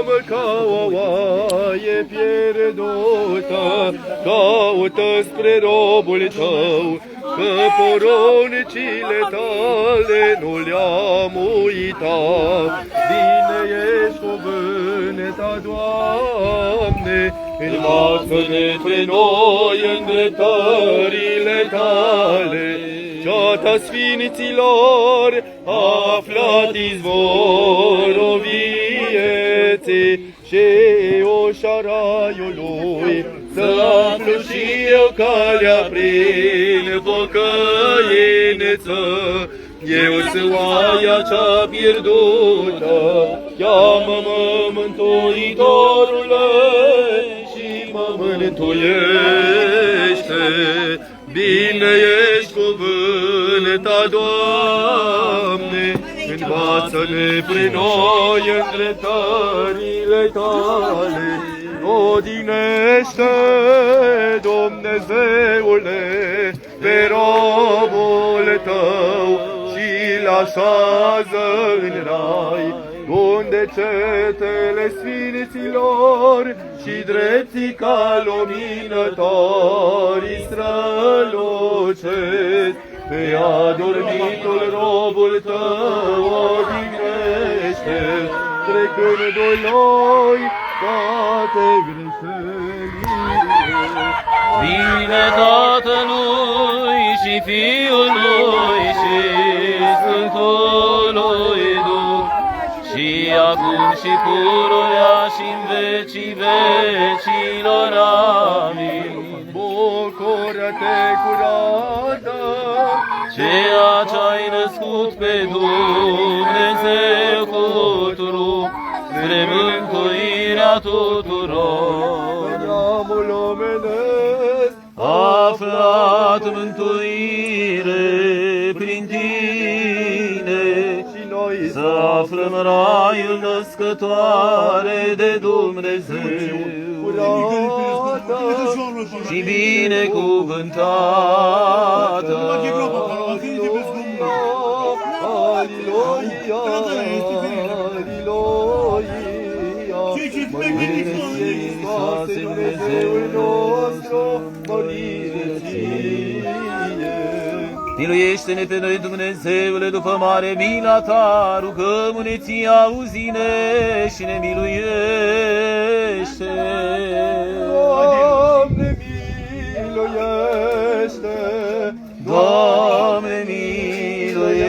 cheamă ca o oaie pierdută, caută spre robul tău, că poruncile tale nu le-am uitat. Bine ești cuvânta, Doamne, învață-ne pe noi îndreptările tale. Ceata sfinților aflat izvorul vieții și oșaraiului, să aflu și eu calea prin pocăință. Eu sunt oaia cea pierdută, cheamă-mă Mântuitorule și mă mântuiește. Bine ești cuvânta, Doamne, învață-ne pe noi îndreptările tale. Odinește, Dumnezeule, pe robul tău și-l așează în rai, unde cetele sfinților și drepții ca luminători strălucesc. Pe adormitul robul tău odihnește, trecându-i noi toate greșelile. Bine Tatălui și Fiului și Sfântului Duh, și acum și pururea și în vecii vecilor. Amin. Bucură-te, curată, ceea ce-ai născut pe Dumnezeu cu trup, spre mântuirea tuturor. neamul omenesc, Aflat mântuire prin tine, și noi să aflăm raiul născătoare de Dumnezeu curată și binecuvântată. Aliloia, Hristoase, Dumnezeul nostru, mărire ție. Miluiește-ne pe noi, Dumnezeule, după mare mila ta, rugăm-ne ție, auzi-ne și ne miluiește. Doamne, miluiește! Doamne, miluiește!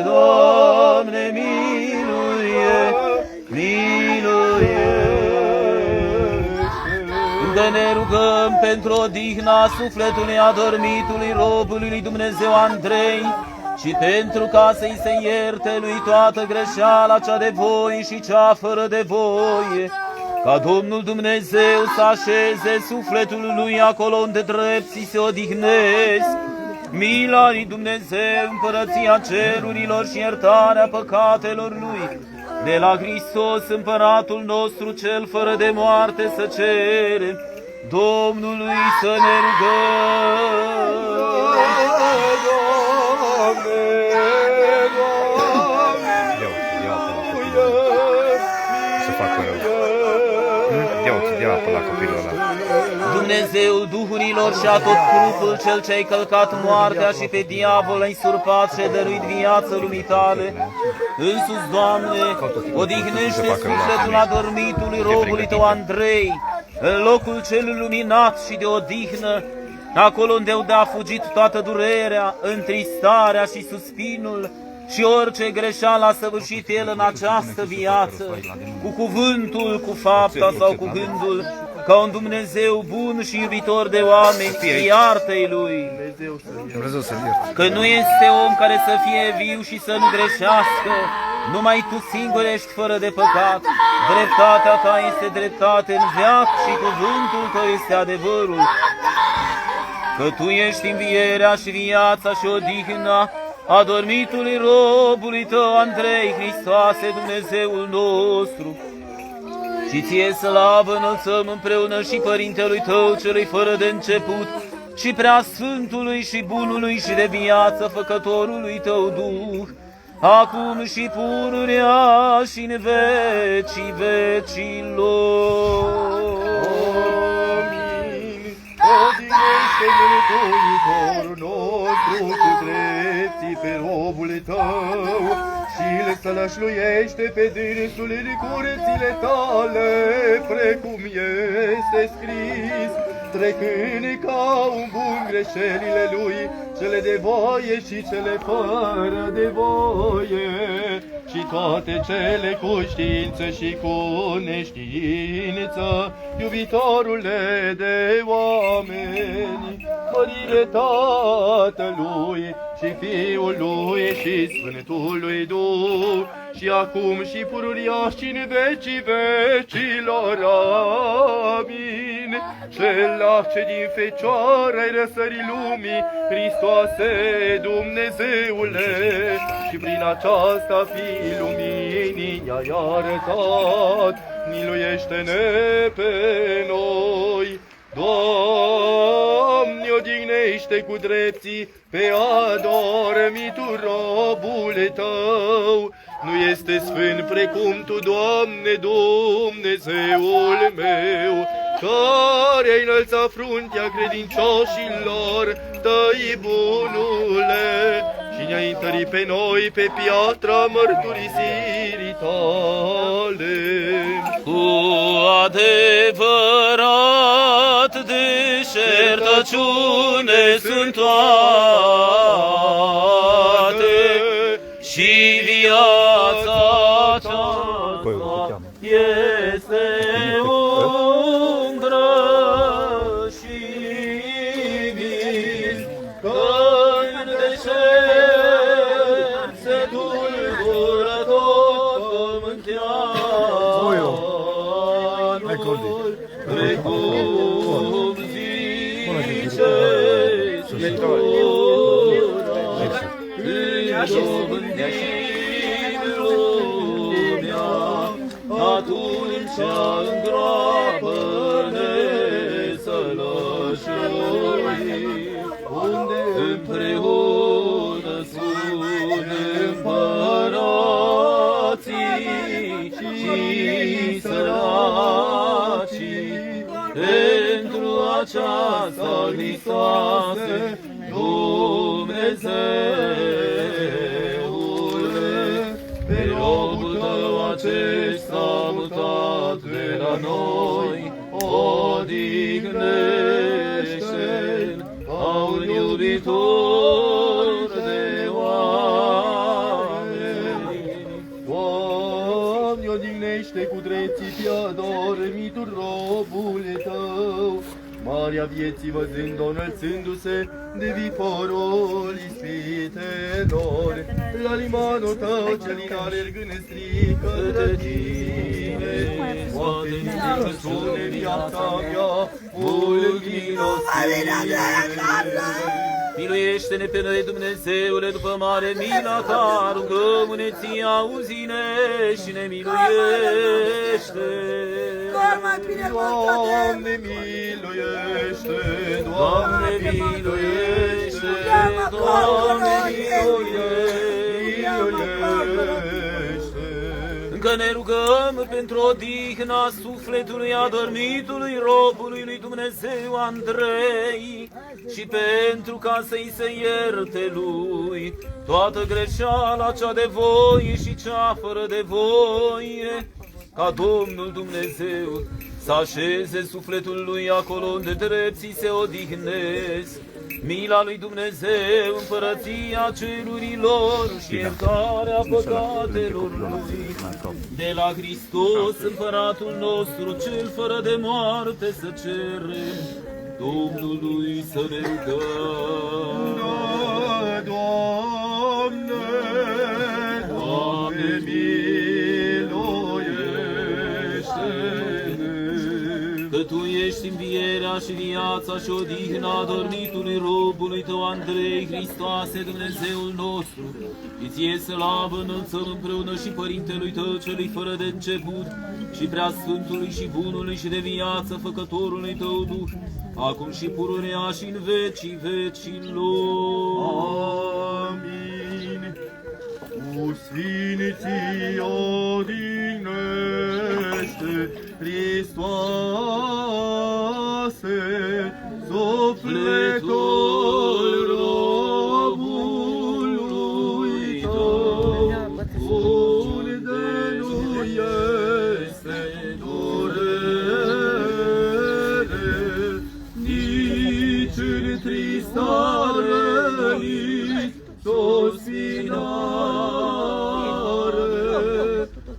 Doamne, Încă ne rugăm pentru odihna sufletului adormitului robului lui Dumnezeu Andrei și pentru ca să-i se ierte lui toată greșeala cea de voie și cea fără de voie, ca Domnul Dumnezeu să așeze sufletul lui acolo unde drepții se odihnesc, mila lui Dumnezeu, împărăția cerurilor și iertarea păcatelor lui. De la Hristos, împăratul nostru cel fără de moarte, să cerem Domnului să ne rugăm. Ia apă la copilul ăla. Dumnezeul duhurilor și a tot trupul, cel ce-ai călcat moartea și pe diavol ai surpat și ai dăruit viață lumii tale. Însuți, Doamne, odihnește sufletul adormitului robului Tău Andrei, în locul cel luminat și de odihnă, acolo unde a fugit toată durerea, întristarea și suspinul, și orice greșeală a săvârșit el în această viață, cu cuvântul, cu fapta sau cu gândul, ca un Dumnezeu bun și iubitor de oameni, iartă-i lui. Că nu este om care să fie viu și să nu greșească, numai Tu singur ești fără de păcat. Dreptatea Ta este dreptate în veac și cuvântul Tău este adevărul. Că Tu ești învierea și viața și odihna adormitului robului Tău Andrei, Hristoase, Dumnezeul nostru. Și Ție slavă înălțăm împreună și Părintelui Tău, celui fără de început, și Preasfântului și Bunului și de viață Făcătorului Tău Duh, acum și pururea și în vecii vecilor. Amin. Odihnește Mântuitorul nostru cu drepții pe robul tău și îl sălășluiește pe dânsul în curățile tale, precum este scris, trecând ca un bun greșelile lui, cele de voie și cele fără de voie, și toate cele cu știință și cu neștiință, iubitorule de oameni, mărire Tatălui și Fiului și Sfântului Duh, și acum și pururia și în vecii vecilor. Amin. Cel ce din Fecioară ai răsărit lumii, Hristoase Dumnezeule, și prin aceasta Fiii luminii i-ai arătat, miluiește-ne pe noi. Doamne, odihnește cu drepții pe adormitul robul Tău. Nu este sfânt precum Tu, Doamne, Dumnezeul meu, care ai înălțat fruntea credincioșilor Tăi, bunule, și ne-ai întărit pe noi pe piatra mărturisirii Tale. Cu adevărat deșertăciune sunt toate, și viața aceasta este umbră și vis, că în deșert se tulbură tot pământeanul, precum zice Scriptura, atunci îngroapă-ne sălășii, unde împreună sunt împărații și săracii. Pentru aceasta, Hristoase, Dumnezeule, pe robul Tău acesta mutat de la noi, odihnește ca un iubitor de oameni. Doamne, odihnește cu drepții pe adormitul robul Tău, marea vieții văzând-o înălțându-se de viporul ispitelor, la limanul Tău cel din alergând strică de Tine. Poate înțelepciune viața mea, mult Miluiește-ne pe noi, Dumnezeule, după mare mila Ta, rugăm-ne Ție, auzi-ne și ne miluiește. Doamne, miluiește, Doamne, miluiește, Doamne, miluiește. Încă ne rugăm pentru odihna sufletului adormitului robului lui Dumnezeu Andrei și pentru ca să-i se ierte lui toată greșeala cea de voie și cea fără de voie, ca Domnul Dumnezeu să așeze sufletul lui acolo unde drepții se odihnesc. Mila lui Dumnezeu, împărăția cerurilor și iertarea păcatelor lui. De la Hristos, împăratul nostru, cel fără de moarte, să cerem Domnului să ne rugăm. Doamne, Doamne, miluiește-ne! Că Tu ești învierea și viața și odihna adormitului robului Tău Andrei, Hristoase, Dumnezeul nostru, Ție slavă înălțăm împreună și Părintelui Tău celui fără de început și Preasfântului și Bunului și de viață Făcătorului Tău Duh, acum și pururea și în vecii vecilor. Amin. cu sfinții odihnește, Hristoase, sufletul robului Tău, unde nu este durere, nici întristare, nici tospinare,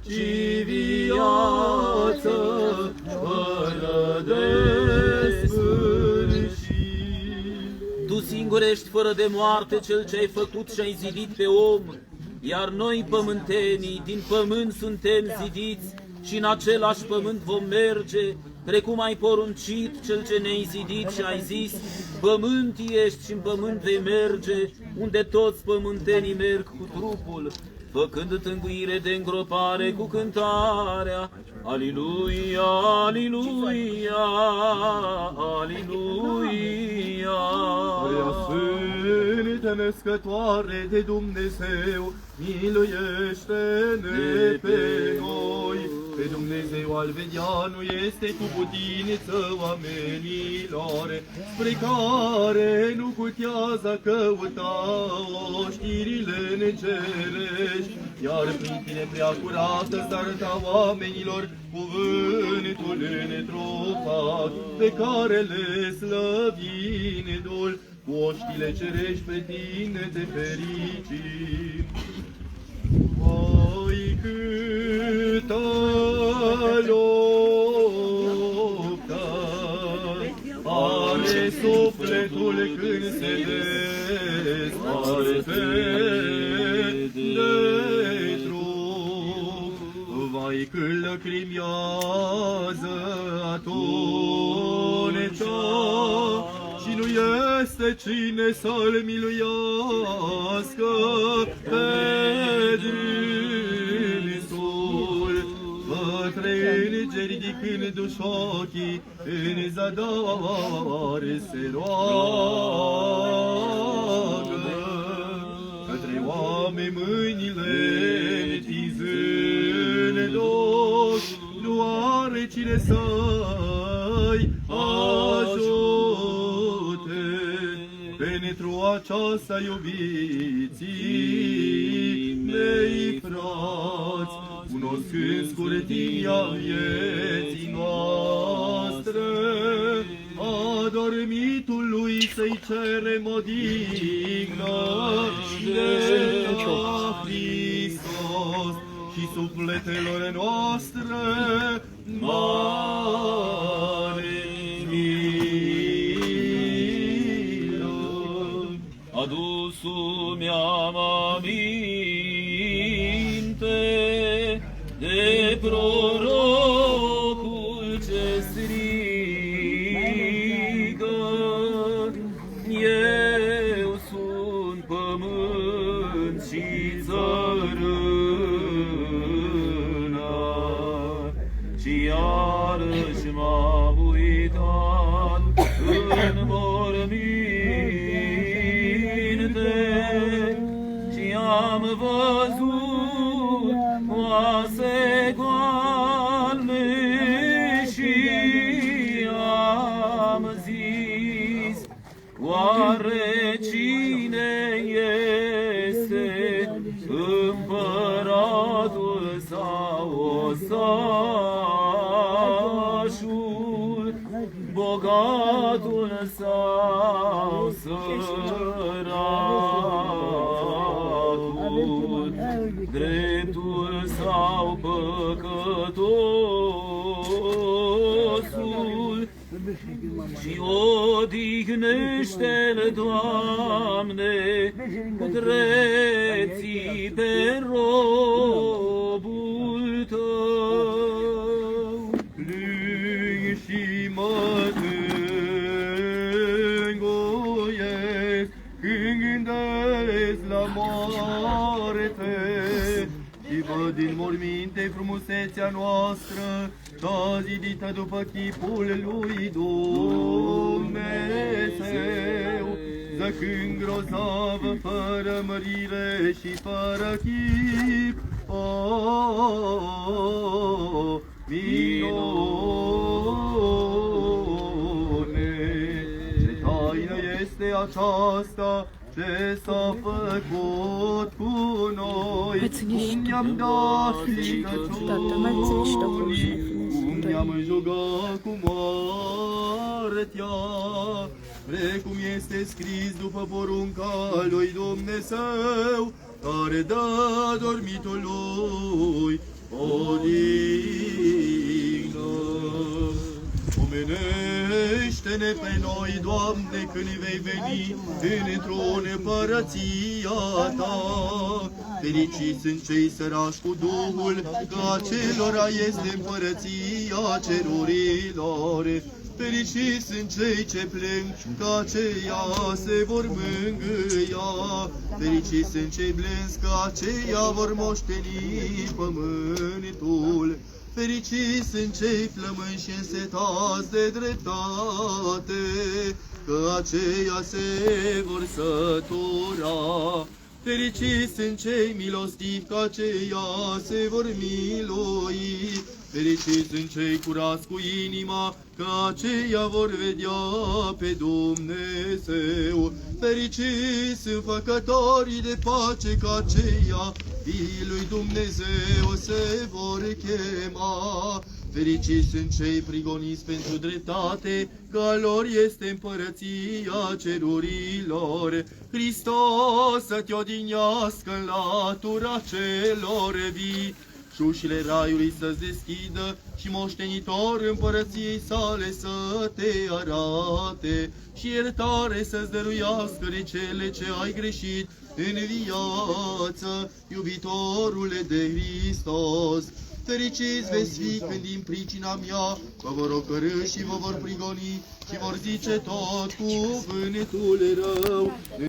ci viață fără de sfârșit. Tu singur ești fără de moarte, Cel ce-ai făcut și ai zidit pe om, iar noi, pământenii, din pământ suntem zidiți și în același pământ vom merge, precum ai poruncit, Cel ce ne-ai zidit și ai zis, pământ ești și în pământ vei merge, unde toți pământenii merg cu trupul, făcând tânguire de îngropare cu cântarea, Aliluia, Aliluia, Aliluia. Prea Sfântă Născătoare de Dumnezeu, miluiește-ne pe noi. Pe Dumnezeu al Vedianu este cu putință oamenilor, spre care nu putează căuta știrile necerești, iar prin tine prea curată să arăta oamenilor cuvântul netrupat, pe care le slăvim dul, cu oștile cerești pe tine te fericim. Vai câtă luptă are sufletul când se desparte de trup. Vai cât lăcrimează atunci și nu este cine să-l miluiască pe dânsul. Către îngeri ridicându-și ochii în zadar se roagă, către oameni mâinile întinzând doc, nu are cine să-i ajute. Pentru aceasta, iubiții mei frați, cunoscând scurtinia vieții noastre, adormitul lui să-i cerem odihnă de la Hristos și sufletelor noastre mare milă. Adu-mi aminte de prorocul ce strigă, eu sunt pământ și țărână, și iarăși m-am uitat în morminte și am văzut oase goale și am zis, oare cine este împăratul sau osașul, bogatul sau săratul, dreptul sau păcătosul, și odihnește-l, Doamne, cu drepții pe robul Tău. Plâng și mă tânguiesc când gândesc la moarte și văd din morminte frumusețea noastră, cea zidită după chipul lui Dumnezeu, Să cânt grozavă, fără mărire și fără chip, minune. Ce taină este aceasta, ce s-a făcut cu noi, cum ne-am dat strigăciunii, cum ne-am jugat cu moartea, precum este scris după porunca lui Dumnezeu, care dă dormitului odihnă. Omenește-ne pe noi, Doamne, când vei veni într-o împărăția Ta. Fericiți sunt cei sărași cu Duhul, că acelora este împărăția cerurilor. Fericiți sunt cei ce plâng, că aceia se vor mângâia. Fericiți sunt cei blânzi, că aceia vor moșteni pământul. Fericiți sunt cei flămânzi și însetați de dreptate, că aceia se vor sătura. Fericiți sunt cei milostivi, că aceia se vor milui. Fericiți sunt cei curați cu inima, că aceia vor vedea pe Dumnezeu. Fericiți sunt făcătorii de pace, că aceia fiii lui Dumnezeu se vor chema. Fericiți sunt cei prigoniți pentru dreptate, că a lor este împărăția cerurilor. Hristos să te odihnească în latura celor vii, și ușile raiului să-ți deschidă și moștenitor împărăției sale să te arate și iertare să-ți dăruiască de cele ce ai greșit în viață, iubitorule de Hristos. Fericiți veți fi când din pricina mea vă vor ocărî și vă vor prigoni și vor zice tot cuvântul rău.